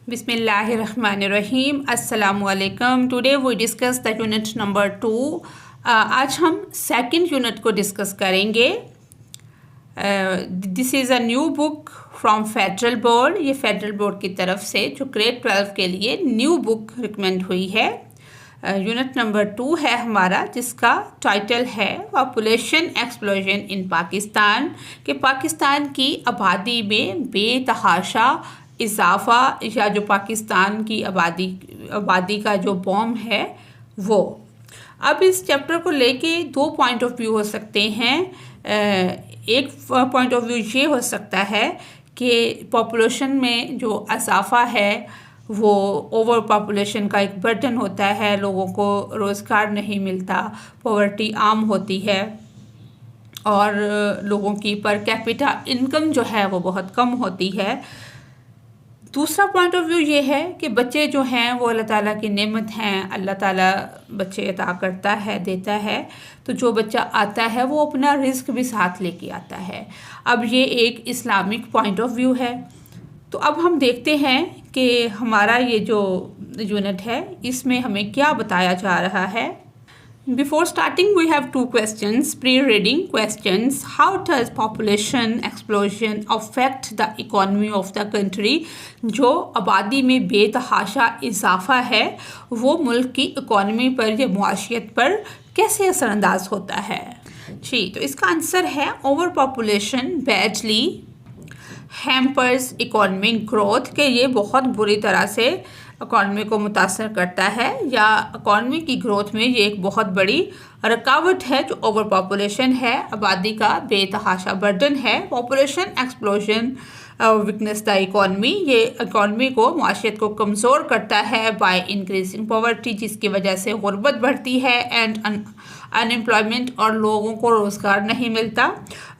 बिस्मिल्लाहिर्रहमानिर्रहीम अस्सलामुअलैकुम। Today we discuss the unit number 2। आज हम सेकंड यूनिट को डिस्कस करेंगे। This is a new book from federal board. ये फेडरल बोर्ड की तरफ से जो ग्रेड 12 के लिए न्यू बुक रिकमेंड हुई है। यूनिट नंबर 2 है हमारा, जिसका टाइटल है पॉपुलेशन एक्सप्लोजन इन पाकिस्तान, कि पाकिस्तान की आबादी में बेतहाशा इजाफ़ा या जो पाकिस्तान की आबादी का जो बॉम है वो। अब इस चैप्टर को लेके दो पॉइंट ऑफ व्यू हो सकते हैं। एक पॉइंट ऑफ व्यू ये हो सकता है कि पॉपुलेशन में जो इजाफ़ा है वो ओवर पॉपुलेशन का एक बर्डन होता है, लोगों को रोज़गार नहीं मिलता, पॉवर्टी आम होती है और लोगों की पर कैपिटा इनकम जो है वो बहुत कम होती है। दूसरा पॉइंट ऑफ व्यू ये है कि बच्चे जो हैं वो अल्लाह ताला की नेमत हैं, अल्लाह ताला बच्चे अता करता है, देता है, तो जो बच्चा आता है वो अपना रिस्क भी साथ लेके आता है। अब ये एक इस्लामिक पॉइंट ऑफ व्यू है। तो अब हम देखते हैं कि हमारा ये जो यूनिट है इसमें हमें क्या बताया जा रहा है। Before starting, we have two questions, pre-reading questions. How does population explosion affect the economy of the country? जो आबादी में बेतहाशा इजाफा है वो मुल्क की इकॉनमी पर या मुआशियत पर कैसे असरअंदाज होता है। जी, तो इसका आंसर है over population badly hampers economic growth, के ये बहुत बुरी तरह से इकॉनमी को मुतासर करता है या इकॉनमी की ग्रोथ में ये एक बहुत बड़ी रुकावट है। जो ओवर पॉपुलेशन है, आबादी का बेतहाशा बर्डन है, population explosion weakness the economy, ये इकॉनमी को मुआशियत को कमज़ोर करता है बाय इंक्रीजिंग पॉवर्टी, जिसकी वजह से गुर्बत बढ़ती है एंड अनएम्प्लॉयमेंट और लोगों को रोज़गार नहीं मिलता।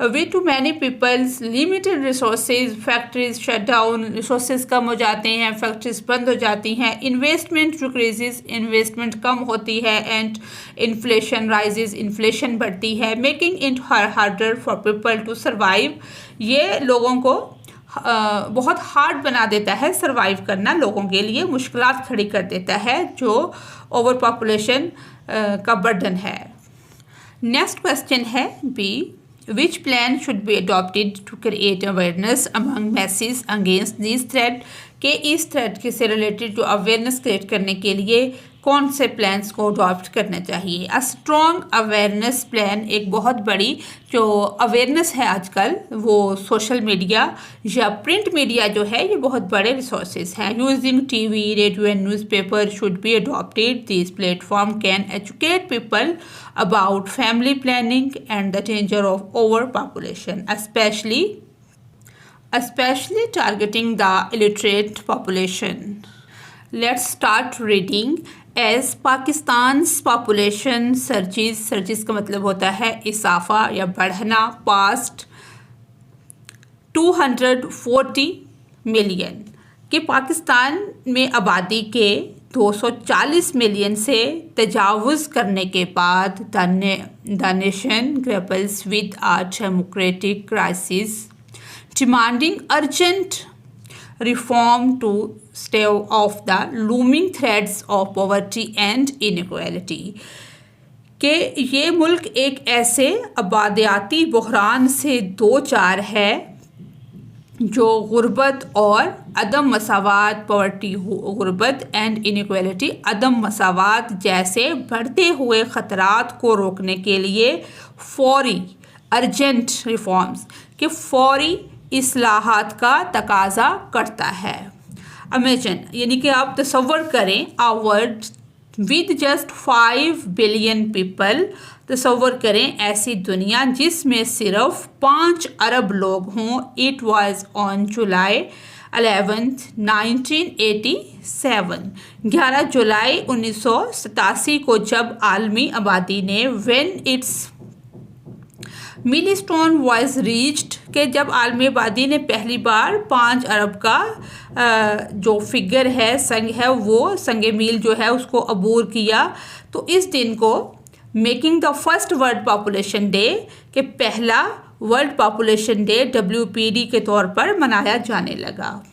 Way too many peoples limited resources, factories shut down, resources कम हो जाते हैं, फैक्ट्रीज बंद हो जाती हैं, इन्वेस्टमेंट डिक्रीजेस, इन्वेस्टमेंट कम होती है एंड इन्फ्लेशन राइजेस, इन्फ्लेशन बढ़ती है, making it harder for people to survive, ये लोगों को बहुत हार्ड बना देता है सर्वाइव करना, लोगों के लिए मुश्किलात खड़ी कर देता है जो ओवर पॉपुलेशन का बर्डन है। नेक्स्ट क्वेश्चन है B, which plan should be adopted to create awareness among masses against this threat, के इस थ्रेट के से रिलेटेड जो अवेयरनेस क्रिएट करने के लिए कौन से प्लान्स को अडॉप्ट करना चाहिए। अ स्ट्रॉन्ग अवेयरनेस प्लान, एक बहुत बड़ी जो अवेयरनेस है आजकल वो सोशल मीडिया या प्रिंट मीडिया जो है ये बहुत बड़े रिसोर्सेज हैं। Using TV, radio and newspaper should be adopted. This platform can educate people about family planning and the danger of over population, especially targeting the illiterate population. Let's start reading. As Pakistan's population surges का मतलब होता है इजाफा या बढ़ना, past 240 million, कि पाकिस्तान में आबादी के 240 मिलियन से तजावुज़ करने के बाद the nation grapples with a democratic crisis demanding urgent reform to stave off the looming threats of poverty and inequality, कि ये मुल्क एक ऐसे आबादियाती बहरान से दो चार है जो गुर्बत और अदम मसावात, पॉवर्टी, गुर्बत एंड इनइक्वालिटी, अदम मसावात जैसे बढ़ते हुए ख़तरात को रोकने के लिए फौरी अर्जेंट रिफॉर्म्स के फौरी इस्लाहात का तकाजा करता है। इमेजिन, यानी कि आप तसव्वुर करें, a world with just 5 billion people, तसव्वुर करें ऐसी दुनिया जिसमें सिर्फ 5 अरब लोग हों। इट वाज ऑन जुलाई 11, 1987, 11 जुलाई 1987 को जब आलमी आबादी ने when its milestone was reached, के जब आलमी आबादी ने पहली बार 5 अरब का जो फिगर है, संग है, वो संग मील जो है उसको अबूर किया, तो इस दिन को making the first world population day, के पहला वर्ल्ड पॉपुलेशन डे WPD के तौर पर मनाया जाने लगा।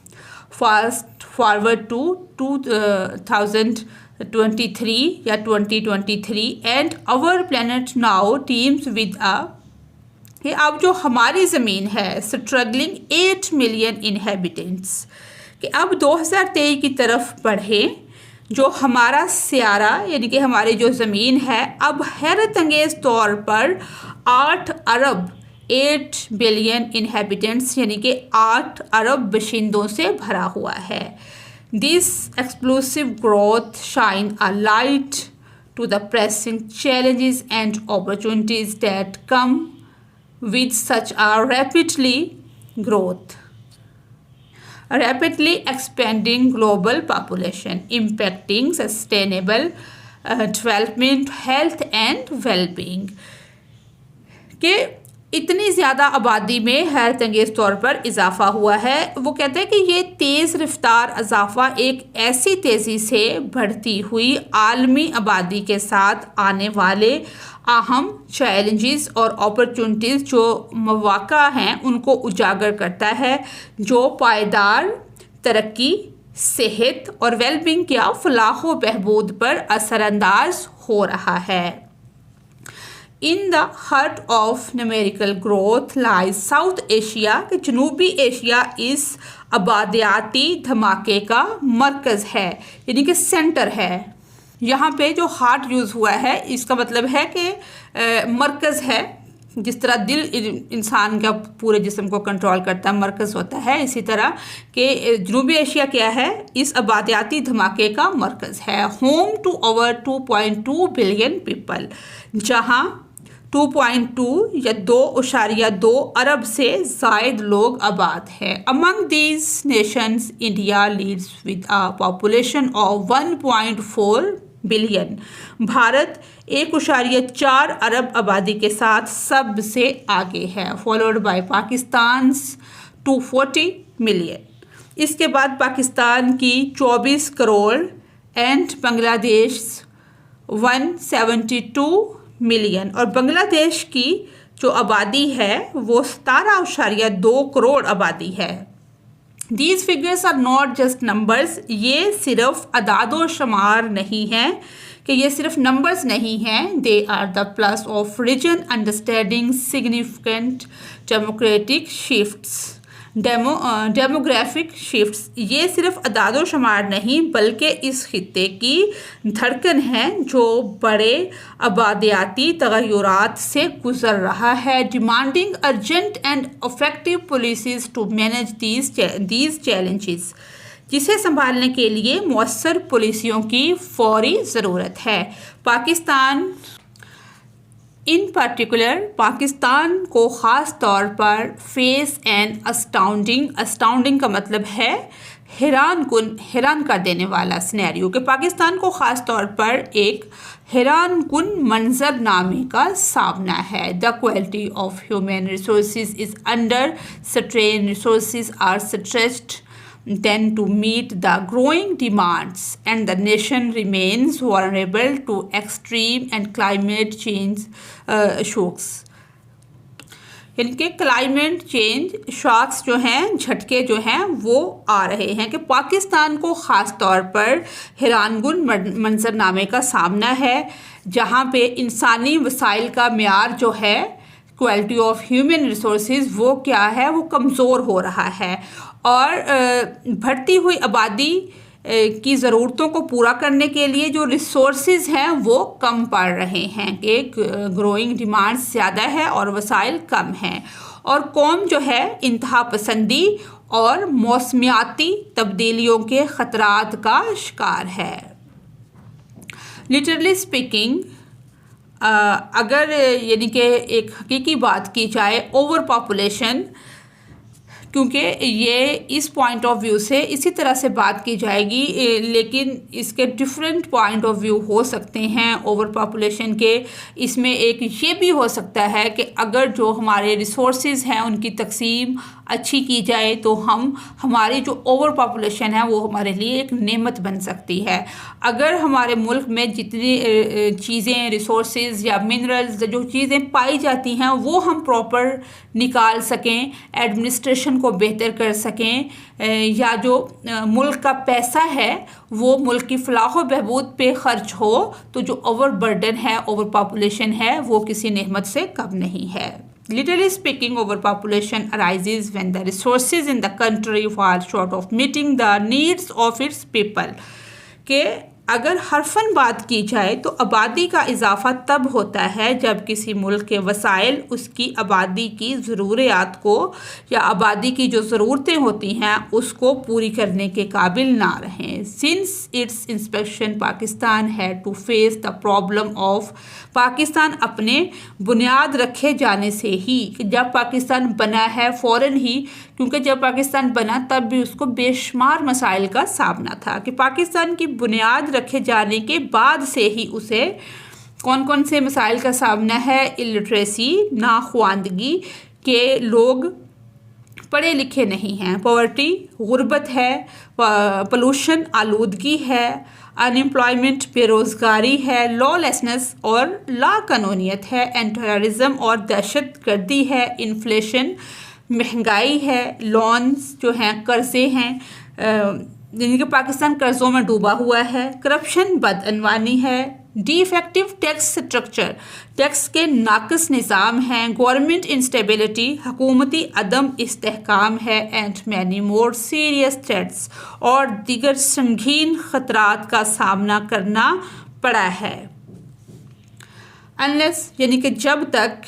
फॉरवर्ड टू 2023 या 2023 and our planet now teems with कि अब जो हमारी ज़मीन है स्ट्रगलिंग 8 मिलियन इनहेबिटेंट्स, कि अब 2023 की तरफ बढ़ें, जो हमारा सियारा यानी कि हमारी जो ज़मीन है अब हैरत अंगेज़ तौर पर 8 अरब 8 बिलियन इनहेबिटेंट्स यानी कि 8 अरब बाशिंदों से भरा हुआ है। This explosive growth shine a light to the pressing challenges and opportunities that come with such a rapidly expanding global population, impacting sustainable development, health and well-being। कि इतनी ज़्यादा आबादी में हैरत अंगेज़ तौर पर इजाफ़ा हुआ है। वो कहते हैं कि ये तेज़ रफ्तार इजाफ़ा एक ऐसी तेज़ी से बढ़ती हुई आलमी आबादी के साथ आने वाले अहम चैलेंजेस और अपॉर्चुनिटीज़ जो मौक़ा हैं उनको उजागर करता है, जो पायदार तरक्की, सेहत और वेलबींग या फलाह व बहबूद पर असरअंदाज हो रहा है। In the heart of numerical growth lies south Asia, कि जनूबी एशिया इस आबादियाती धमाके का मरकज़ है यानी कि सेंटर है। यहाँ पे जो हार्ट यूज़ हुआ है इसका मतलब है कि मरकज़ है। जिस तरह दिल इंसान का पूरे जिस्म को कंट्रोल करता है, मरकज़ होता है, इसी तरह कि जनूबी एशिया क्या है, इस आबादियाती धमाके का मरकज़ है। Home to over 2.2 billion people, जहाँ 2.2 या 2.2 अरब से ज़ायद लोग आबाद हैं। Among these nations India leads with a population of 1.4 billion. Bharat 1.4 अरब आबादी के साथ सबसे आगे है, फॉलोड बाय पाकिस्तान 240 मिलियन। इसके बाद पाकिस्तान की 24 करोड़ एंड बांग्लादेश 172 मिलियन, और बांग्लादेश की जो आबादी है वो 17.2 करोड़ आबादी है। These figures are not just numbers, ये सिर्फ अदादो शुमार नहीं हैं, कि ये सिर्फ नंबर्स नहीं हैं। They are the plus of region understanding significant democratic shifts, demographic shifts. ये सिर्फ अदादो शुमार नहीं बल्कि इस खित्ते की धड़कन है जो बड़े आबादियाती तग़य्युरात से गुज़र रहा है, demanding urgent and effective policies to manage these challenges, जिसे संभालने के लिए मौसर पॉलिसियों की फौरी ज़रूरत है। पाकिस्तान इन पर्टिकुलर, पाकिस्तान को ख़ास तौर पर फेस एन अस्टाउंडिंग का मतलब है हैरान कर देने वाला सिनेरियो, कि पाकिस्तान को ख़ास तौर पर एक हैरानकुन मंजरनामे का सामना है। The quality of human resources is under strain, resources are stretched then to meet the growing demands, and the nation remains vulnerable to extreme and climate change shocks। यानी कि क्लाइमेट चेंज शॉक्स जो हैं, झटके जो हैं वो आ रहे हैं, कि पाकिस्तान को ख़ास तौर पर हैरानकुन मंजरनामे का सामना है, जहाँ पे इंसानी वसाइल का मेयार जो है, क्वालिटी ऑफ ह्यूमन रिसोर्सेज वो क्या है, वो कमज़ोर हो रहा है, और बढ़ती हुई आबादी की ज़रूरतों को पूरा करने के लिए जो रिसोर्सेज हैं वो कम पड़ रहे हैं, कि ग्रोइंग डिमांड ज़्यादा है और वसाइल कम हैं, और कौम जो है इंतहा पसंदी और मौसमियाती तब्दीलियों के ख़तरात का शिकार है। लिटरली स्पीकिंग, अगर यानी कि एक हकीकी बात की जाए, ओवर पॉपुलेशन, क्योंकि ये इस पॉइंट ऑफ व्यू से इसी तरह से बात की जाएगी, लेकिन इसके डिफरेंट पॉइंट ऑफ व्यू हो सकते हैं ओवर पॉपुलेशन के। इसमें एक ये भी हो सकता है कि अगर जो हमारे रिसोर्सेज हैं उनकी तकसीम अच्छी की जाए तो हमारी जो ओवर पॉपुलेशन है वो हमारे लिए एक नेमत बन सकती है। अगर हमारे मुल्क में जितनी चीज़ें, रिसोर्सेज या मिनरल्स, जो चीज़ें पाई जाती हैं वो हम प्रॉपर निकाल सकें, एडमिनिस्ट्रेशन को बेहतर कर सकें, या जो मुल्क का पैसा है वो मुल्क की फलाह व बहबूद पे खर्च हो, तो जो ओवर बर्डन है, ओवर पॉपुलेशन है, वो किसी नेमत से कम नहीं है। Literally speaking, overpopulation arises when the resources in the country fall short of meeting the needs of its people. के अगर हरफन बात की जाए तो आबादी का इजाफा तब होता है जब किसी मुल्क के वसाइल उसकी आबादी की ज़रूरियात को या आबादी की जो ज़रूरतें होती हैं उसको पूरी करने के काबिल ना रहें। Since its inspection Pakistan had to face the problem of, Pakistan अपने बुनियाद रखे जाने से ही, जब पाकिस्तान बना है फ़ौरन ही, क्योंकि जब पाकिस्तान बना तब भी उसको बेशुमार मसाइल का सामना था, कि पाकिस्तान की बुनियाद रखे जाने के बाद से ही उसे कौन कौन से मसाइल का सामना है। इलिटरेसी, नाख्वानदगी के लोग पढ़े लिखे नहीं हैं, पॉवर्टी, गुर्बत है, पोल्यूशन, आलूदगी है, अनएम्प्लॉयमेंट, बेरोज़गारी है, लॉलेसनेस और लाकानूनियत है, एंड टेररिज्म और दहशत गर्दी है, इन्फ्लेशन, महंगाई है, लोन्स जो हैं, कर्ज़े हैं, जिनके पाकिस्तान कर्ज़ों में डूबा हुआ है, करप्शन, बदअनवानी है, डिफेक्टिव टैक्स स्ट्रक्चर, टैक्स के नाकस निज़ाम हैं, गवर्नमेंट इंस्टेबिलिटी, हुकूमती अदम इस्तेहकाम है, and many more serious threats, और दीगर संगीन ख़तरात का सामना करना पड़ा है। अनलेस, यानी कि जब तक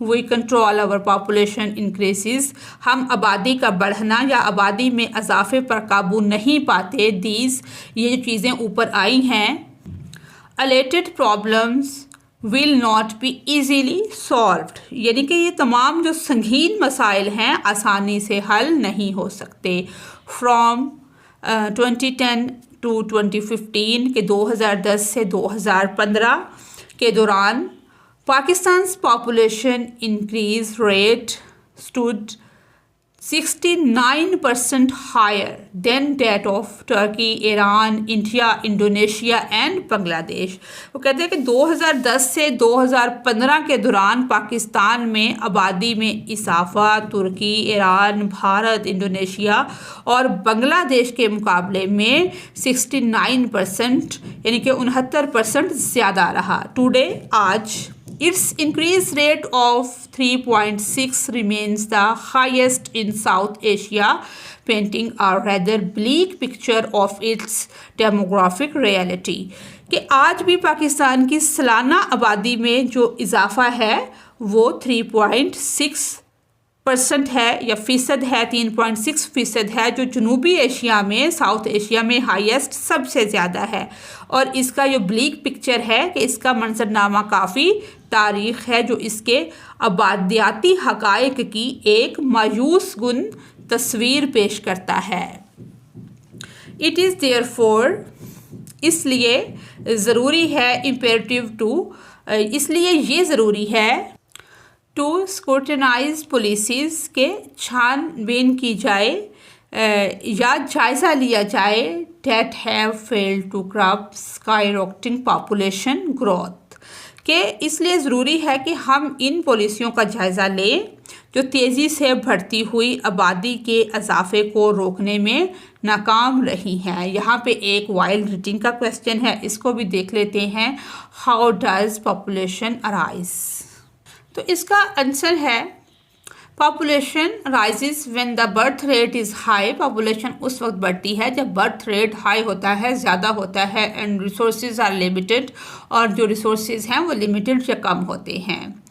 we control our population increases, हम आबादी का बढ़ना या आबादी में इजाफे पर काबू नहीं पाते, ये जो चीज़ें ऊपर आई हैं, related problems will not be easily solved, यानी कि ये तमाम जो संगीन मसाइल हैं आसानी से हल नहीं हो सकते। फ्रॉम 2010 टू 2015 के 2010 से 2015 के दौरान Pakistan's population increase rate stood 69% higher than that of Turkey, Iran, India, Indonesia and Bangladesh। वो कहते हैं कि 2010 से 2015 के दौरान पाकिस्तान में आबादी में इजाफा तुर्की, ईरान, भारत, इंडोनेशिया और बांग्लादेश के मुकाबले में 69%, यानी कि 69% ज़्यादा रहा। टुडे, आज, its increase rate of 3.6 remains the highest in South Asia, painting a rather bleak picture of its demographic reality। कि आज भी पाकिस्तान की सालाना आबादी में जो इजाफा है वो 3.6% है या फ़ीसद है, 3.6% है, जो जनूबी एशिया में, साउथ एशिया में हाईएस्ट, सबसे ज़्यादा है। और इसका जो ब्लीक पिक्चर है कि इसका मंजरनामा काफ़ी तारीख़ है जो इसके आबादियाती हक़ाइक़ की एक मायूस गुन तस्वीर पेश करता है। इट इज़ देयरफॉर, इसलिए ज़रूरी है, इम्पेरेटिव टू, इसलिए ये ज़रूरी है, टू स्क्रूटिनाइज पॉलिसीज़ के छानबीन की जाए या जायज़ा लिया जाए, that have failed to curb skyrocketing population growth, के इसलिए ज़रूरी है कि हम इन पॉलिसियों का जायज़ा लें जो तेज़ी से बढ़ती हुई आबादी के इजाफे को रोकने में नाकाम रही हैं। यहाँ पे एक वाइल्ड रीडिंग का क्वेश्चन है, इसको भी देख लेते हैं। How does population arise? तो इसका आंसर है population rises when the birth rate is high. Population उस वक्त बढ़ती है जब बर्थ रेट हाई होता है, ज़्यादा होता है, एंड रिसोर्सेज आर लिमिटेड, और जो रिसोर्सेज हैं वो लिमिटेड या कम होते हैं।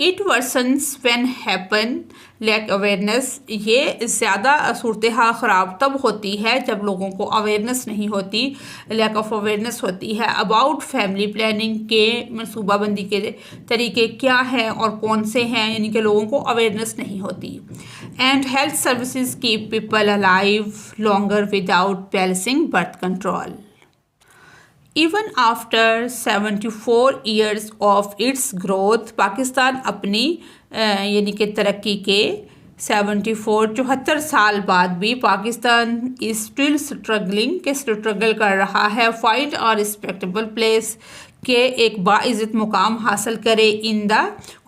It worsens when happen lack awareness, ये ज़्यादा सूरत हाल ख़राब तब होती है जब लोगों को अवेयरनेस नहीं होती, लैक ऑफ अवेयरनेस होती है अबाउट फैमिली प्लानिंग के मनसूबाबंदी के तरीके क्या हैं और कौन से हैं, यानी कि लोगों को अवेयरनेस नहीं होती। And health services keep people alive longer without balancing birth control. Even after 74 years of its growth, Pakistan अपनी यानी कि तरक्की के 74 साल बाद भी पाकिस्तान इज स्टिल स्ट्रगल कर रहा है फाइंड अ रिस्पेक्टेबल प्लेस के एक बाइज़्ज़त मुकाम हासिल करे in the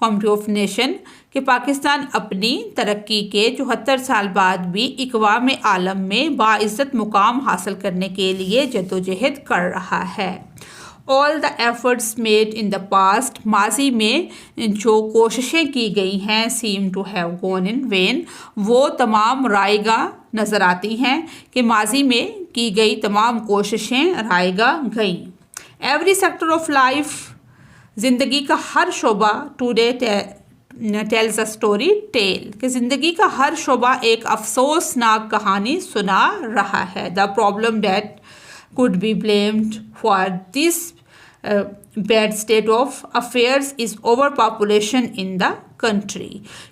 community of nation कि पाकिस्तान अपनी तरक्की के 74 साल बाद भी इक़वाम आलम में बाइज़्ज़त मुकाम हासिल करने के लिए जद्दोजहद कर रहा है। All the efforts made in the past, माजी में जो कोशिशें की गई हैं, seem to have gone in vain, वो तमाम रायगा नज़र आती हैं कि माजी में की गई तमाम कोशिशें रायगा गईं। एवरी सेक्टर ऑफ लाइफ, ज़िंदगी का हर शोबा today tells a story tale, कि ज़िंदगी का हर शोबा एक अफसोसनाक कहानी सुना रहा है। The problem that could be blamed for this bad state of affairs is overpopulation in the country,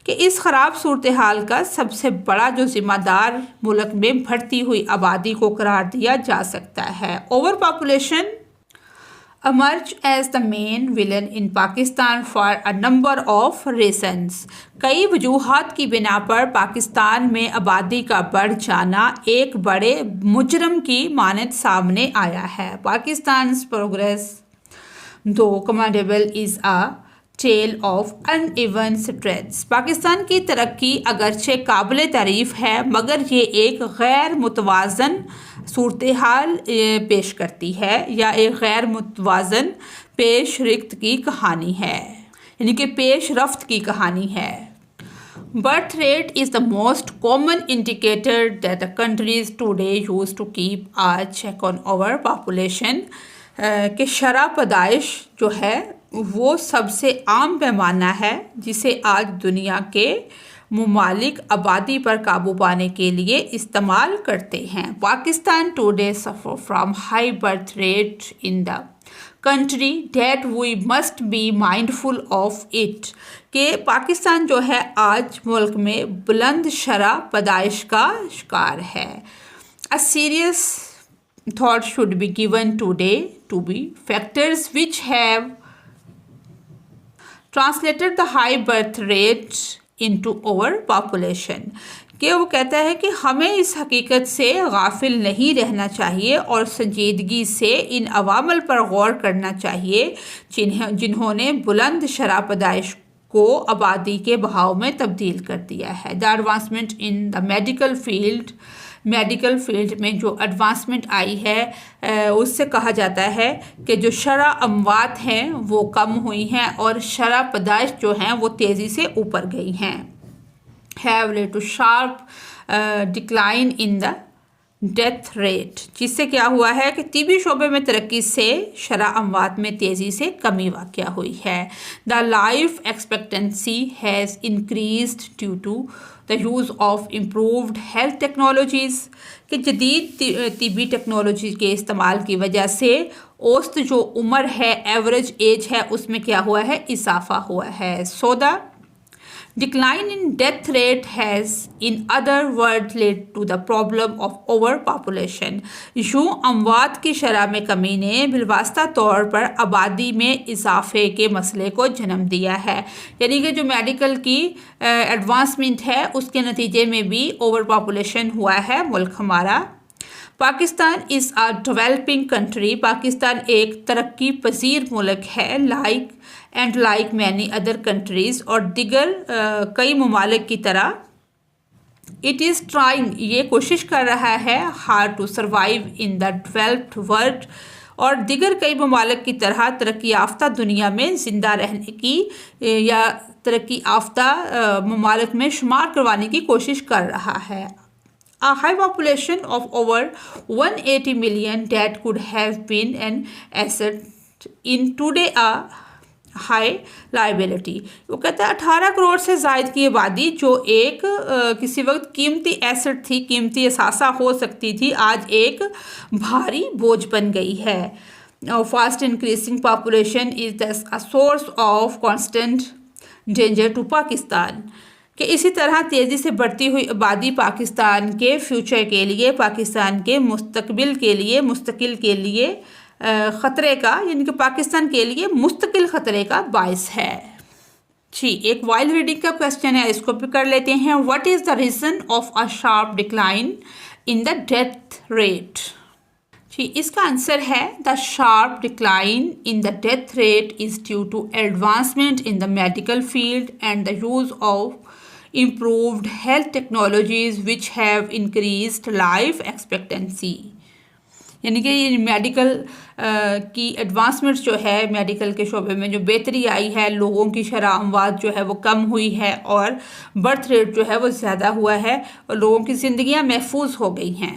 कि इस ख़राब सूरत हाल का सबसे बड़ा जो ज़िम्मेदार मुल्क में बढ़ती हुई आबादी को करार दिया जा सकता है। Over population emerge as the main villain in Pakistan for a number of reasons. कई वजूहात की बिना पर पाकिस्तान में आबादी का बढ़ जाना एक बड़े मुजरम की मानद सामने आया है। पाकिस्तान's progress though commendable is a tale of uneven streets. Pakistan की तरक्की अगरचे काबिल तारीफ़ है मगर ये एक गैर मुतवाज़न सूरत हाल पेश करती है या एक गैर मुतवाज़न पेश रफ्त की कहानी है, यानी कि पेश रफ्त की कहानी है। Birth rate is the most common indicator that the countries today use to keep a check on over population, कि शरह पैदाइश जो है वो सबसे आम पैमाना है जिसे आज दुनिया के मुमालिक आबादी पर काबू पाने के लिए इस्तेमाल करते हैं। Pakistan today suffer from high birth rate in the country that we must be mindful of it, कि पाकिस्तान जो है आज मुल्क में बुलंद शरह पैदाइश का शिकार है। A serious thought should be given today to be factors which have translated the high birth rate into overpopulation, कि वो कहता है कि हमें इस हकीकत से गाफिल नहीं रहना चाहिए और संजीदगी से इन अवामल पर गौर करना चाहिए जिन्होंने बुलंद शरह पैदाइश को आबादी के बहाव में तब्दील कर दिया है। The advancement in the medical field में जो एडवांसमेंट आई है उससे कहा जाता है कि जो शरह अमवात हैं वो कम हुई हैं और शरह पैदाइश जो हैं वो तेज़ी से ऊपर गई हैं। Have led to sharp decline in the death rate, जिससे क्या हुआ है कि तिबी शोबे में तरक्की से शरह अमवात में तेज़ी से कमी वाक़या हुई है। The life expectancy has increased due to the use of improved health technologies, कि जदीद तिबी टेक्नोलॉजी के इस्तेमाल की वजह से औसत जो उम्र है, एवरेज एज है, उसमें क्या हुआ है, इजाफा हुआ है। So the decline in death rate has in other words led to the problem of overpopulation. यूँ अमवात की शरह में कमी ने बिलवास्ता तौर पर आबादी में इजाफे के मसले को जन्म दिया है, यानी कि जो मेडिकल की एडवांसमेंट है उसके नतीजे में भी ओवर पॉपुलेशन हुआ है मुल्क हमारा। Pakistan is a developing country, Pakistan एक तरक्की पजीर मुल्क है। लाइक मैनी अदर कंट्रीज़, और दिगर कई ममालिक की तरह इट इज़ ट्राइंग, ये कोशिश कर रहा है, hard to survive in the developed world, और दिगर कई ममालिक की तरह तरक्की याफ्ता दुनिया में ज़िंदा रहने की या तरक्की याफ्ता ममालिक में शुमार करवाने की कोशिश कर रहा है। A high population of over 180 million that could have been an asset in today a high liability. वो कहता है 18 करोड़ से ज़ायद की आबादी जो एक किसी वक्त कीमती एसेट थी, कीमती असासा हो सकती थी, आज एक भारी बोझ बन गई है। Fast increasing population is a source of constant danger to Pakistan, कि इसी तरह तेज़ी से बढ़ती हुई आबादी पाकिस्तान के फ्यूचर के लिए, पाकिस्तान के मुस्तकबिल के लिए ख़तरे का, यानी कि पाकिस्तान के लिए मुस्तकिल ख़तरे का बायस है। जी, एक वाइल रीडिंग का क्वेश्चन है, इसको भी कर लेते हैं। What is the reason of a sharp decline in the death rate? जी, इसका आंसर है the sharp decline in the death rate is due to advancement in the medical field and the use of improved health technologies which have increased life expectancy। यानी कि ये medical की advancement जो है, medical के शोबे में जो बेहतरी आई है, लोगों की शरह अमवात जो है वो कम हुई है और बर्थ रेट जो है वो ज़्यादा हुआ है और लोगों की ज़िंदगियां महफूज हो गई हैं।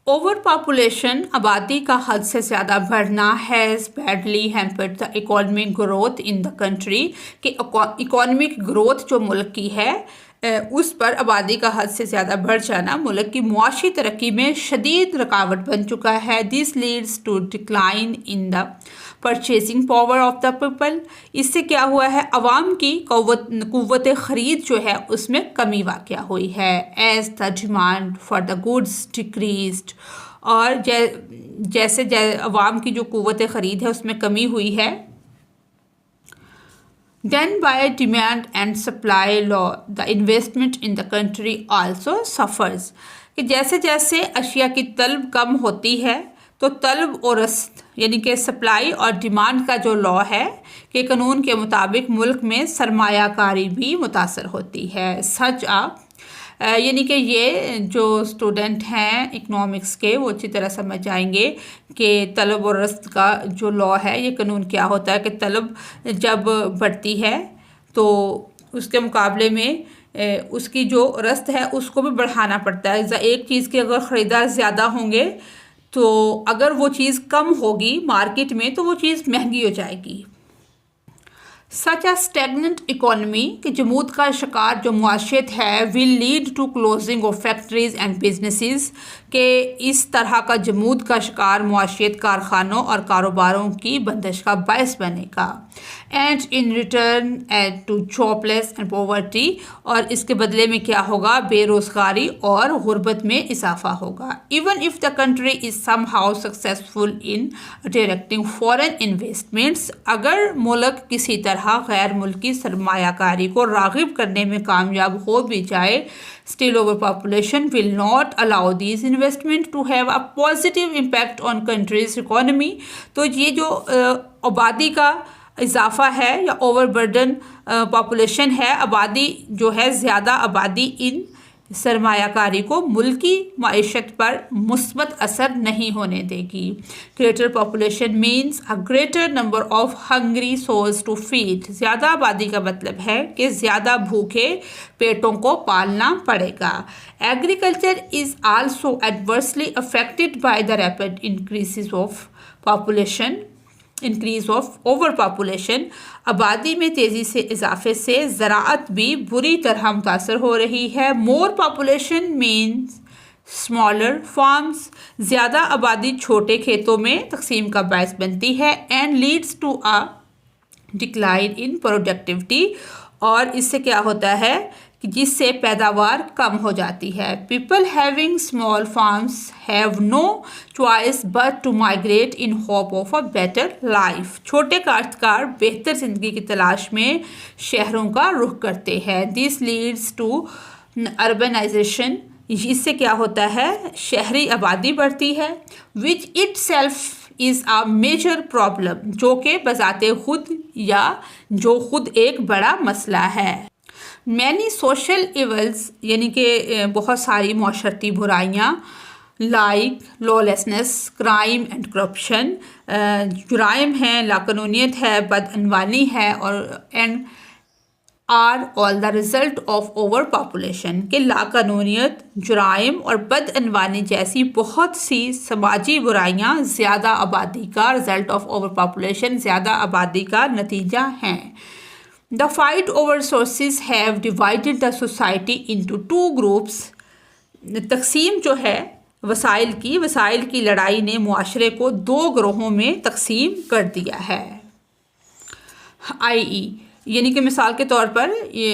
ओवर पॉपुलेशन, आबादी का हद से ज़्यादा बढ़ना, has badly hampered the economic growth in the country, कि इकोनॉमिक ग्रोथ जो मुल्क की है उस पर आबादी का हद से ज़्यादा बढ़ जाना मुल्क की मुआशी तरक्की में शदीद रुकावट बन चुका है। This leads to decline in the purchasing power of the people. इससे क्या हुआ है, अवाम की कुव्वत ख़रीद जो है उसमें कमी वाक़या हुई है। As the demand for the goods decreased, और जैसे अवाम की जो कुव्वत ख़रीद है उसमें कमी हुई है। Then by demand and supply law, the investment in the country also suffers। कि जैसे जैसे अशिया की तलब कम होती है तो तलब और रस्त यानी कि सप्लाई और डिमांड का जो लॉ है कि कानून के मुताबिक मुल्क में सरमायाकारी भी मुतासर होती है। सच आप यानी कि ये जो स्टूडेंट हैं इकोनॉमिक्स के वो अच्छी तरह समझ जाएंगे कि तलब और रस्त का जो लॉ है, ये कानून क्या होता है कि तलब जब बढ़ती है तो उसके मुकाबले में उसकी जो रस्त है उसको भी बढ़ाना पड़ता है। एक चीज़ के अगर ख़रीदार ज़्यादा होंगे तो अगर वो चीज़ कम होगी मार्केट में तो वो चीज़ महंगी हो जाएगी। सच अ स्टेगनेंट इकोनॉमी, कि जमूद का शिकार जो मुआशरत है, will lead to closing of factories and businesses, के इस तरह का जमूद का शिकार मुआशरत कारखानों और कारोबारों की बंदिश का बायस बनेगा। And in return add to jobless and poverty, और इसके बदले में क्या होगा, बेरोज़गारी और गुर्बत में इजाफा होगा। Even if the country is somehow successful in directing foreign investments, अगर मुल्क किसी तरह गैर मुल्की सरमायाकारी को राग़िब करने में कामयाब हो भी जाए, still over population will not allow these investment to have a positive impact on country's economy. तो ये जो आबादी का इजाफा है या ओवरबर्डन पॉपुलेशन है, आबादी जो है ज़्यादा आबादी इन सरमायाकारी को मुल्की माइशत पर मुस्बत असर नहीं होने देगी। Greater population means a greater number of hungry souls to feed. ज़्यादा आबादी का मतलब है कि ज़्यादा भूखे पेटों को पालना पड़ेगा। Agriculture is also adversely affected by the rapid increase of over population. आबादी में तेज़ी से इजाफे से ज़राअत भी बुरी तरह मुतासर हो रही है। More population means smaller farms, ज़्यादा आबादी छोटे खेतों में तकसीम का बायस बनती है। And leads to a decline in productivity, और इससे क्या होता है कि जिससे पैदावार कम हो जाती है। People having small farms have no choice but to migrate in hope of a better life. छोटे काश्तकार बेहतर ज़िंदगी की तलाश में शहरों का रुख करते हैं। दिस लीड्स टू अर्बनाइजेशन, इससे क्या होता है, शहरी आबादी बढ़ती है। Which itself is a major problem, जो कि बजाते खुद या जो खुद एक बड़ा मसला है। मैनी सोशल इवल्स, यानी कि बहुत सारी माशरती बुराइयाँ, like lawlessness, crime and corruption, जुराइम हैं, लाकानूनियत है, बदअनवानी है, और and are all the result of over population, के लाकानूनियत, जुराइम और बदअनवानी जैसी बहुत सी समाजी बुराइयाँ ज़्यादा आबादी का रिज़ल्ट ऑफ ओवर पॉपुलेशन, ज़्यादा आबादी का नतीजा हैं। The fight over resources have divided the society into two groups। तकसीम जो है वसाइल की लड़ाई ने मुआशरे को दो ग्रोहों में तकसीम कर दिया है। i.e. यानी कि मिसाल के तौर पर ये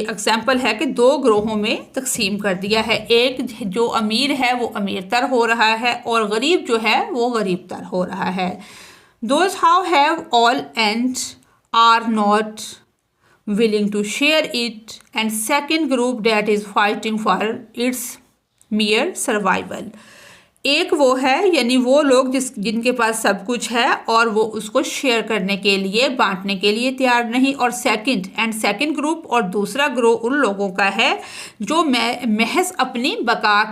एग्जाम्पल है कि दो ग्रोहों में तकसीम कर दिया है। एक जो अमीर है वो अमीर तर हो रहा है और गरीब जो है वो गरीब तर हो रहा है। Those who have all and are not willing to share it, and second group that is fighting for its mere survival. एक वो है यानी वो लोग जिनके पास सब कुछ है और वो उसको शेयर करने के लिए, बांटने के लिए तैयार नहीं, और सेकंड ग्रुप, और दूसरा ग्रुप उन लोगों का है जो महज अपनी बका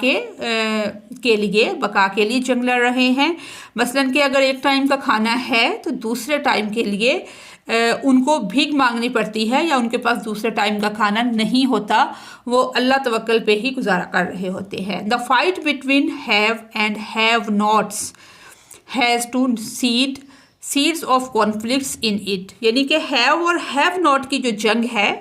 के लिए जंग लड़ रहे हैं। मसलन कि अगर एक टाइम का खाना है तो दूसरे टाइम के लिए उनको भीख मांगनी पड़ती है या उनके पास दूसरे टाइम का खाना नहीं होता, वो अल्लाह तवक्कल पे ही गुजारा कर रहे होते हैं। The fight between have and have nots has to seeds of conflicts in it, यानी कि हैव और हैव नॉट की जो जंग है,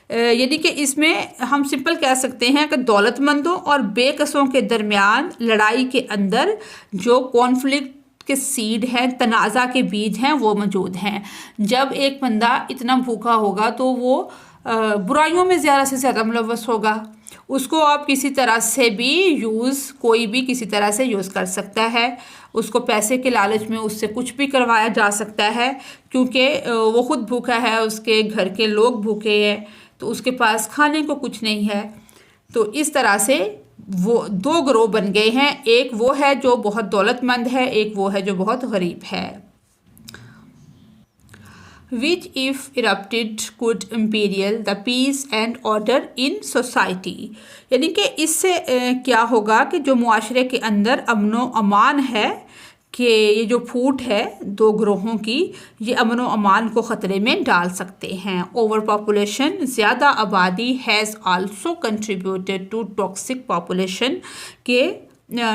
यानी कि इसमें हम सिंपल कह सकते हैं कि दौलतमंदों और बेकसों के दरमियान लड़ाई के अंदर जो कॉन्फ्लिक्ट के सीड हैं, तनाज़ा के बीज हैं, वो मौजूद हैं। जब एक बंदा इतना भूखा होगा तो वो बुराइयों में ज़्यादा से ज़्यादा मुलव्वस होगा। उसको आप किसी तरह से भी कोई भी किसी तरह से यूज़ कर सकता है। उसको पैसे के लालच में उससे कुछ भी करवाया जा सकता है, क्योंकि वो खुद भूखा है, उसके घर के लोग भूखे हैं, तो उसके पास खाने को कुछ नहीं है। तो इस तरह से वो दो ग्रोह बन गए हैं, एक वो है जो बहुत दौलतमंद है, एक वो है जो बहुत गरीब है। Which if erupted could imperial the peace and order in society, यानी कि इससे क्या होगा कि जो मुआशरे के अंदर अमनो अमान है, कि ये जो फूट है दो ग्रोहों की, ये अमन व अमान को ख़तरे में डाल सकते हैं। ओवर पॉपुलेशन, ज़्यादा आबादी, has also contributed to toxic population, के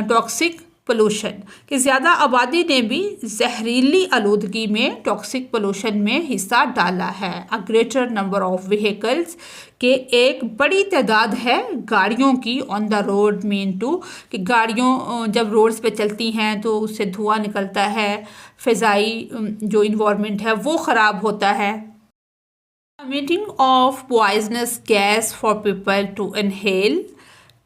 टॉक्सिक पोल्यूशन, कि ज़्यादा आबादी ने भी जहरीली आलूदगी में, टॉक्सिक पोल्यूशन में हिस्सा डाला है। A greater number of vehicles, के एक बड़ी तादाद है गाड़ियों की, on the road mean to, कि गाड़ियों जब रोड्स पे चलती हैं तो उससे धुआं निकलता है, फ़िज़ाई जो इन्वायरमेंट है वो ख़राब होता है। emitting of poisonous gas for people to inhale,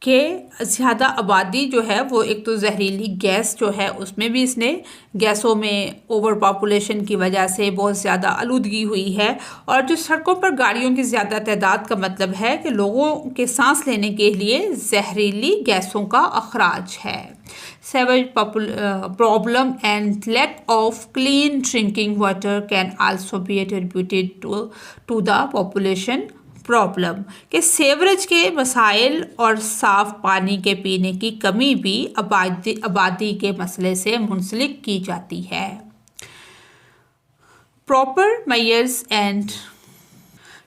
के ज़्यादा आबादी जो है वो एक तो जहरीली गैस जो है उसमें भी इसने गैसों में ओवर पॉपुलेशन की वजह से बहुत ज़्यादा आलूदगी हुई है, और जो सड़कों पर गाड़ियों की ज़्यादा तादाद का मतलब है कि लोगों के सांस लेने के लिए जहरीली गैसों का अखराज है। Sewage problem and lack of clean drinking water can also be attributed to the population problem, कि सेवरेज के मसाइल और साफ़ पानी के पीने की कमी भी आबादी के मसले से मुंसलिक की जाती है। प्रॉपर मेजर्स एंड,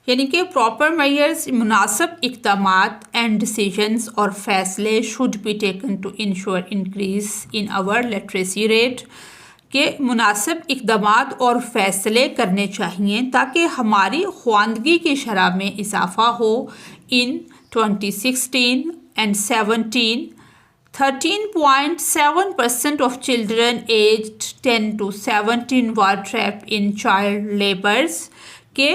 यानी कि प्रॉपर मेजर्स, मुनासिब इक़दामात एंड डिसीजंस और फैसले should be taken to ensure increase in our literacy rate, के मुनासिब इक़दामात और फ़ैसले करने चाहिए ताकि हमारी ख्वानदगी की शरह में इजाफ़ा हो। इन 2016 and 17 13.7% of children aged 10 to 17 were trapped in child labors, के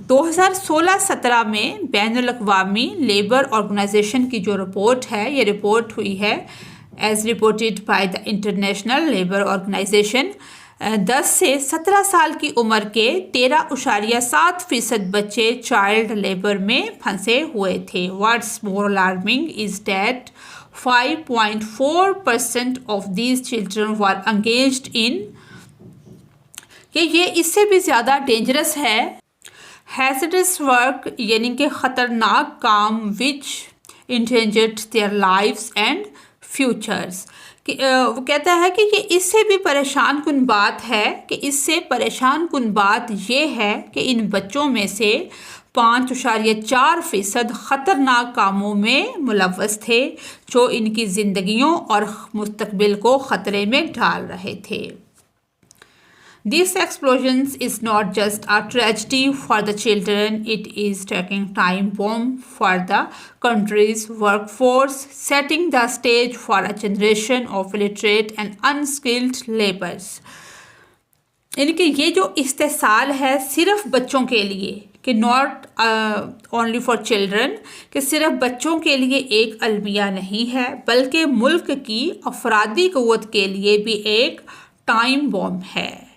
2016-17 में बैनुल अक़वामी लेबर ऑर्गेनाइजेशन की जो रिपोर्ट है, ये रिपोर्ट हुई है as reported by the International Labour Organization, 10 से 17 साल की उम्र के 13.7% बच्चे चाइल्ड लेबर में फंसे हुए थे। What's more alarming is that 5.4% of these children were engaged in, कि ये इससे भी ज़्यादा डेंजरस है, हैज़र्डस वर्क, यानी कि ख़तरनाक काम, which endangered their lives and futures, कि वो कहता है कि ये इससे भी परेशान कुन बात है, कि इससे परेशान कुन बात ये है कि इन बच्चों में से 5.4% ख़तरनाक कामों में मुलव्वस थे जो इनकी ज़िंदगियों और मुस्तकबिल को ख़तरे में डाल रहे थे। This explosion is not just a tragedy for the children, it is taking time bomb for the country's workforce, setting the stage for a generation of illiterate and unskilled laborers. यानी कि ये जो इस्तेसाल है सिर्फ बच्चों के लिए, कि नॉट ओनली फॉर चिल्ड्रन, कि सिर्फ बच्चों के लिए एक अलमिया नहीं है, बल्कि मुल्क की अफरादी क़ुव्वत के लिए भी एक टाइम बॉम्ब है,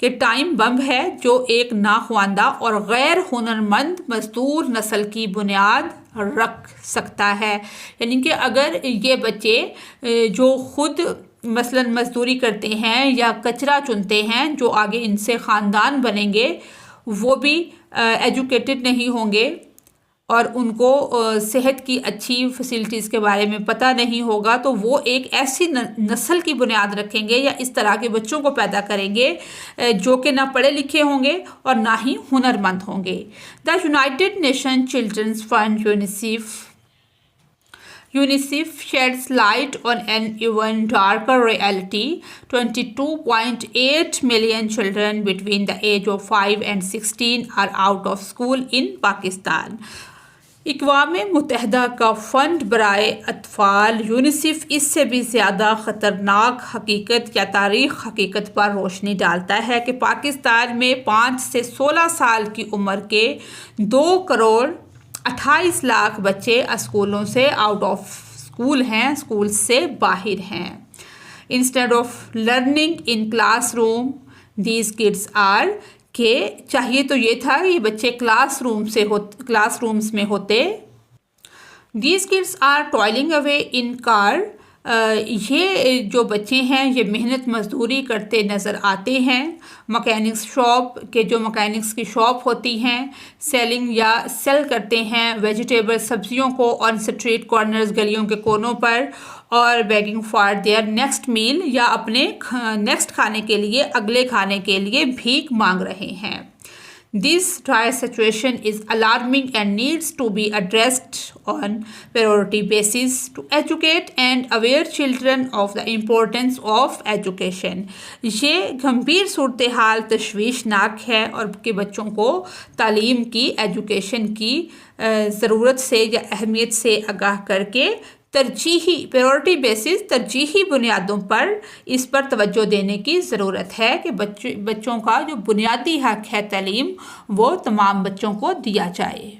कि टाइम बम है जो एक नाख्वानदा और गैर हुनरमंद मजदूर नस्ल की बुनियाद रख सकता है। यानी कि अगर ये बच्चे जो खुद मसलन मजदूरी करते हैं या कचरा चुनते हैं, जो आगे इनसे ख़ानदान बनेंगे, वो भी एजुकेटेड नहीं होंगे और उनको सेहत की अच्छी फैसिलिटीज़ के बारे में पता नहीं होगा, तो वो एक ऐसी नस्ल की बुनियाद रखेंगे या इस तरह के बच्चों को पैदा करेंगे जो कि ना पढ़े लिखे होंगे और ना ही हुनरमंद होंगे। The United Nation Children's Fund UNICEF sheds light on an even darker reality. 22.8 million children between the age of 5 and 16 are out of school in Pakistan. इक़वाम मुत्तहिदा का फ़ंड बराए अतफ़ाल यूनिसेफ इससे भी ज़्यादा ख़तरनाक हकीकत या तारीख़ हकीकत पर रोशनी डालता है कि पाकिस्तान में 5 से 16 साल की उम्र के 2 करोड़ 28 लाख बच्चे स्कूलों से आउट ऑफ स्कूल हैं, स्कूल से बाहर हैं। Instead of learning in classroom these kids are के चाहिए तो ये था ये बच्चे क्लासरूम्स में होते। These kids are toiling away in car, ये जो बच्चे हैं ये मेहनत मजदूरी करते नज़र आते हैं। मकैनिक्स शॉप के जो मकैनिक्स की शॉप होती हैं, सेल करते हैं वेजिटेबल सब्जियों को ऑन स्ट्रीट कॉर्नर्स, गलियों के कोनों पर, और begging for their next meal, या अपने नेक्स्ट खाने के लिए, अगले खाने के लिए भीख मांग रहे हैं। This dire situation is alarming and needs to be addressed on priority basis to educate and aware children of the importance of education. ये गंभीर सूरत हाल तशवीशनाक है और कि बच्चों को तालीम की, एजुकेशन की ज़रूरत से या अहमियत से आगाह करके प्रायोरिटी बेसिस, तरजीही बुनियादों पर इस पर तवज्जो देने की ज़रूरत है कि बच्चों का जो बुनियादी हक है तालीम, वो तमाम बच्चों को दिया जाए।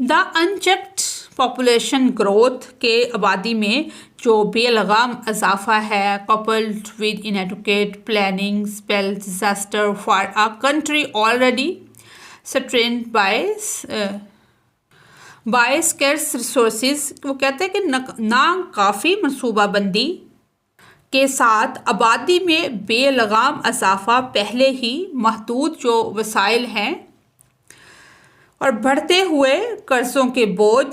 द अनचेक्ड पॉपुलेशन ग्रोथ के आबादी में जो बेलगाम इजाफा है, coupled with inadequate planning spell disaster for a country already strained by scarce resources. वो कहते हैं कि ना काफ़ी मनसूबाबंदी के साथ आबादी में बेलगाम इजाफा, पहले ही महदूद जो वसाइल हैं और बढ़ते हुए कर्ज़ों के बोझ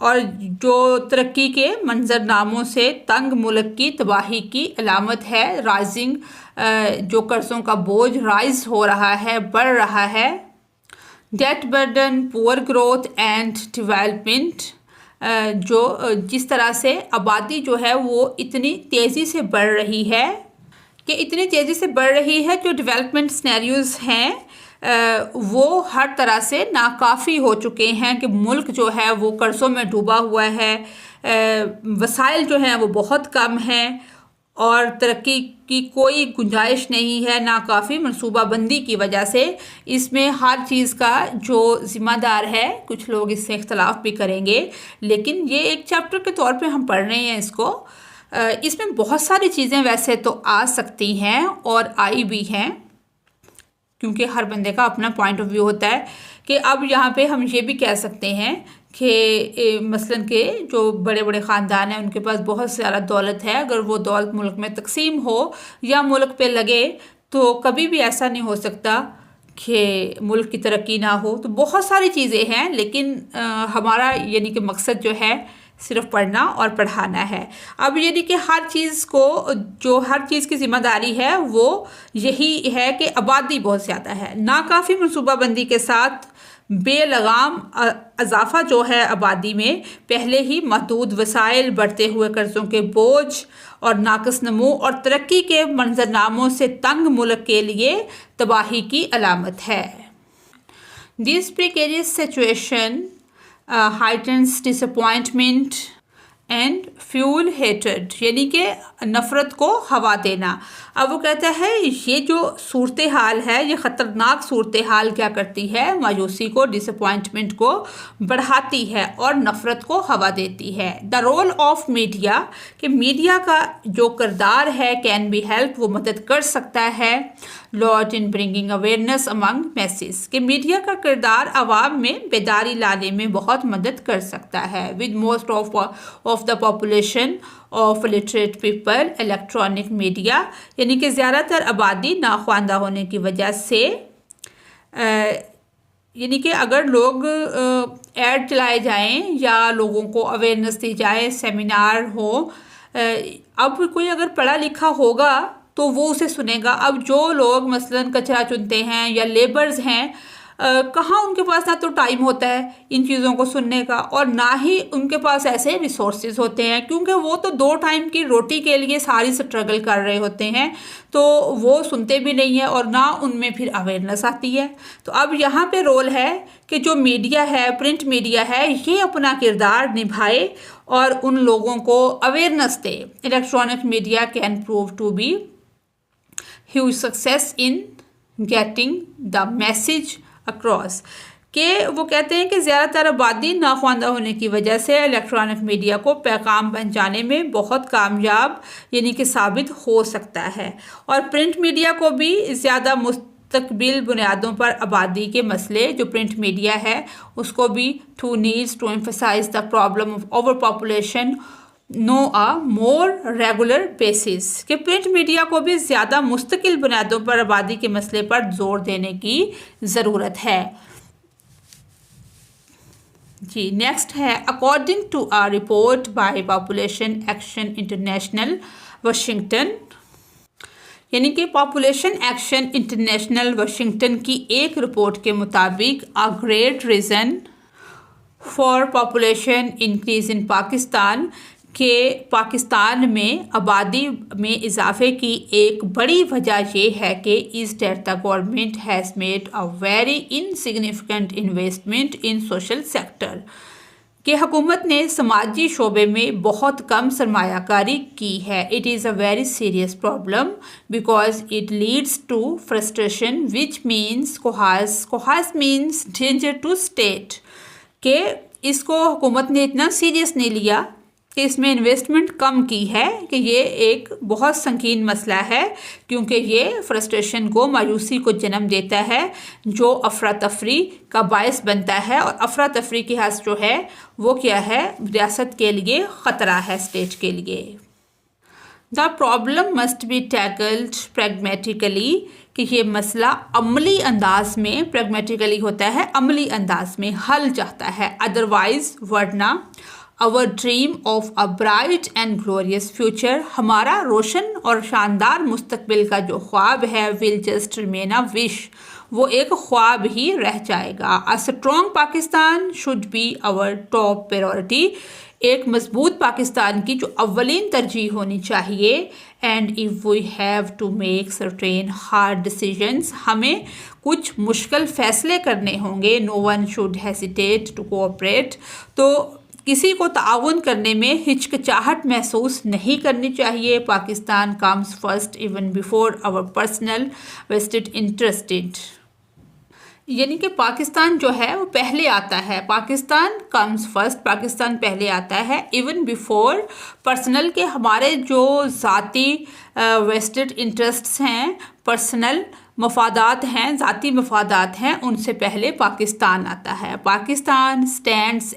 और जो तरक्की के मंजरनामों से तंग मुल्क की तबाही की अलामत है। राइजिंग, जो कर्ज़ों का बोझ राइज हो रहा है, बढ़ रहा है। Debt burden, poor growth and development, जो जिस तरह से आबादी जो है वो इतनी तेज़ी से बढ़ रही है जो डेवलपमेंट सिनेरियोज़ हैं वो हर तरह से नाकाफ़ी हो चुके हैं कि मुल्क जो है वो कर्ज़ों में डूबा हुआ है, वसाइल जो हैं वो बहुत कम हैं और तरक्की की कोई गुंजाइश नहीं है। नाकाफ़ी मनसूबाबंदी की वजह से इसमें हर चीज़ का जो ज़िम्मेदार है, कुछ लोग इससे इख्तलाफ भी करेंगे, लेकिन ये एक चैप्टर के तौर पे हम पढ़ रहे हैं इसको। इसमें बहुत सारी चीज़ें वैसे तो आ सकती हैं और आई भी हैं, क्योंकि हर बंदे का अपना पॉइंट ऑफ व्यू होता है कि अब यहाँ पे हम ये भी कह सकते हैं कि मसलन के जो बड़े बड़े ख़ानदान हैं उनके पास बहुत ज़्यादा दौलत है, अगर वो दौलत मुल्क में तकसीम हो या मुल्क पे लगे तो कभी भी ऐसा नहीं हो सकता कि मुल्क की तरक्की ना हो। तो बहुत सारी चीज़ें हैं, लेकिन हमारा यानी कि मकसद जो है सिर्फ पढ़ना और पढ़ाना है। अब यानी कि हर चीज़ की ज़िम्मेदारी है वो यही है कि आबादी बहुत ज़्यादा है। नाकाफ़ी मनसूबाबंदी के साथ बेलगाम इजाफा जो है आबादी में, पहले ही महदूद वसाइल, बढ़ते हुए कर्ज़ों के बोझ और नाक़िस नमू और तरक्की के मंजरनामों से तंग मुल्क के लिए तबाही की अलामत है। This precarious situation heightens disappointment and fuel hatred, यानी कि नफ़रत को हवा देना। अब वो कहता है ये जो सूरत हाल है, ये ख़तरनाक सूरत हाल क्या करती है, मायूसी को, डिसअपॉइंटमेंट को बढ़ाती है और नफ़रत को हवा देती है। द रोल ऑफ मीडिया, कि मीडिया का जो किरदार है, कैन बी हेल्प, वो मदद कर सकता है, lot in bringing awareness among message, कि मीडिया का किरदार आवाम में बेदारी लाने में बहुत मदद कर सकता है। With most of the population of literate people electronic media, यानी कि ज़्यादातर आबादी नाख्वानदा होने की वजह से, यानी कि अगर लोग ऐड चलाए जाएं या लोगों को अवेयरनेस दी जाए, सेमिनार हो, अब कोई अगर पढ़ा लिखा होगा तो वो उसे सुनेगा। अब जो लोग मसलन कचरा चुनते हैं या लेबर्स हैं, कहाँ उनके पास ना तो टाइम होता है इन चीज़ों को सुनने का और ना ही उनके पास ऐसे रिसोर्सेज होते हैं, क्योंकि वो तो 2 टाइम की रोटी के लिए सारी स्ट्रगल कर रहे होते हैं, तो वो सुनते भी नहीं है और ना उनमें फिर अवेयरनेस आती है। तो अब यहाँ पे रोल है कि जो मीडिया है, प्रिंट मीडिया है, ये अपना किरदार निभाए और उन लोगों को अवेयरनेस दे। Electronic media can prove to be huge success in getting the message across, के वो कहते हैं कि ज़्यादातर आबादी नाख्वानदा होने की वजह से इलेक्ट्रॉनिक मीडिया को पैगाम पहुंचाने में बहुत कामयाब यानी कि साबित हो सकता है। और प्रिंट मीडिया को भी ज़्यादा मुस्तकबिल बुनियादों पर आबादी के मसले, जो प्रिंट मीडिया है उसको भी to needs to emphasise the problem of over population no a more regular basis, कि प्रिंट मीडिया को भी ज़्यादा मुस्तकिल बुनियादों पर आबादी के मसले पर जोर देने की ज़रूरत है। जी नेक्स्ट है, according to a report by Population Action International Washington, यानी कि पॉपुलेशन एक्शन इंटरनेशनल वाशिंगटन की एक रिपोर्ट के मुताबिक a great reason for population increase in Pakistan, के पाकिस्तान में आबादी में इजाफे की एक बड़ी वजह ये है कि इस date the government has made a very insignificant investment in social sector, कि हुकूमत ने समाजी शोबे में बहुत कम सरमायाकारी की है। It is a very serious problem because it leads to frustration which means chaos means danger to state, के इसको हुकूमत ने इतना सीरियस नहीं लिया कि इसमें इन्वेस्टमेंट कम की है, कि ये एक बहुत संगीन मसला है, क्योंकि ये फ्रस्ट्रेशन को, मायूसी को जन्म देता है, जो अफरा तफरी का बायस बनता है। और अफरा तफरी की हद जो है वो क्या है, रियासत के लिए ख़तरा है, स्टेट के लिए। The problem must be tackled pragmatically, कि ये मसला अमली अंदाज में, प्रैग्मेटिकली होता है अमली अंदाज में, हल चाहता है, अदरवाइज वरना our dream of a bright and glorious future, हमारा रोशन और शानदार मुस्तकबिल का जो ख्वाब है, will just remain a wish, वो एक ख्वाब ही रह जाएगा। A strong Pakistan should be our top priority, एक मजबूत पाकिस्तान की जो अव्वलीन तरजीह होनी चाहिए। And if we have to make certain hard decisions, हमें कुछ मुश्किल फ़ैसले करने होंगे। No one should hesitate to cooperate, तो किसी को ताउन करने में हिचकिचाहट महसूस नहीं करनी चाहिए। Pakistan comes first even before our personal vested interested, यानी कि पाकिस्तान जो है वो पहले आता है, पाकिस्तान कम्स फर्स्ट, पाकिस्तान पहले आता है, इवन बिफोर पर्सनल, के हमारे जो ज़ाती वेस्टेड इंटरेस्ट्स हैं, पर्सनल मफादात हैं, ज़ाती मफादात हैं, उनसे पहले पाकिस्तान आता है। Pakistan stands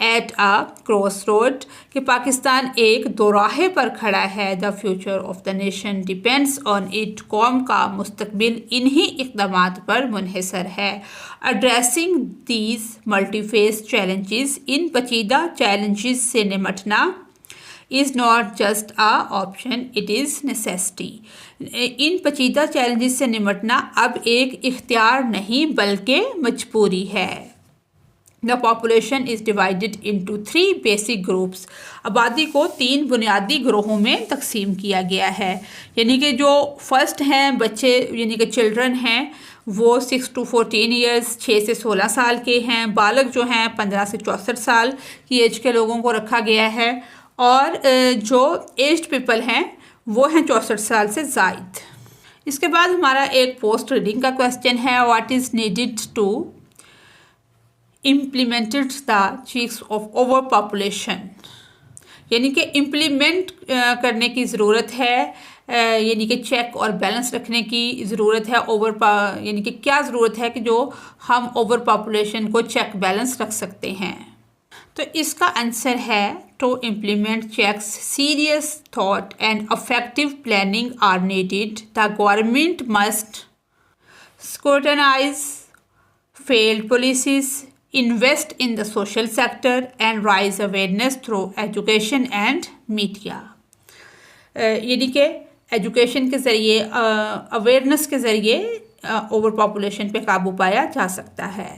at a crossroad, कि पाकिस्तान एक दोराहे पर खड़ा है। The future of the nation depends on it, कौम का मुस्तकबिल इन्हीं इक़दामात पर मुनहसर है। एड्रेसिंग दीज मल्टीफेस चैलेंजेस, इन पेचीदा चैलेंजेस से निमटना is not just a option, it is necessity, इन पेचीदा चैलेंजेस से निमटना अब एक इख्तियार नहीं बल्कि मजबूरी है। The population is divided into 3 basic groups, आबादी को 3 बुनियादी ग्रोहों में तकसीम किया गया है, यानी कि जो फर्स्ट हैं बच्चे, यानी कि चिल्ड्रन हैं, वो 6 to 14 ईयर्स 6 से 16 साल के हैं। बालक जो हैं 15 से 64 साल की एज के लोगों को रखा गया है। और जो एज्ड पीपल हैं वो हैं 64 साल से ज़ायद। इसके बाद हमारा एक पोस्ट रीडिंग का क्वेश्चन है, what is needed to implemented the cheeks of over population, यानी कि इम्प्लीमेंट करने की ज़रूरत है, यानी कि चेक और बैलेंस रखने की ज़रूरत है। यानी कि क्या ज़रूरत है कि जो हम ओवर पॉपुलेशन को चेक बैलेंस रख सकते हैं। तो इसका आंसर है to implement checks serious thought and affective planning are needed. The government must scrutinise failed policies, invest in the social sector and raise awareness through education and media। यानी कि education के ज़रिए, अवेयरनेस के ज़रिए over population पे काबू पाया जा सकता है।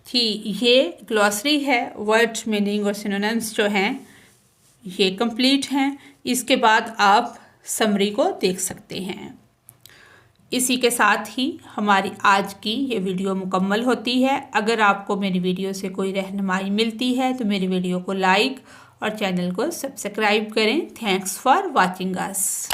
कि ये ग्लॉसरी है, वर्ड मीनिंग और सिनोनिम्स जो हैं ये कंप्लीट हैं। इसके बाद आप समरी को देख सकते हैं। इसी के साथ ही हमारी आज की ये वीडियो मुकम्मल होती है। अगर आपको मेरी वीडियो से कोई रहनुमाई मिलती है तो मेरी वीडियो को लाइक और चैनल को सब्सक्राइब करें। Thanks for watching us.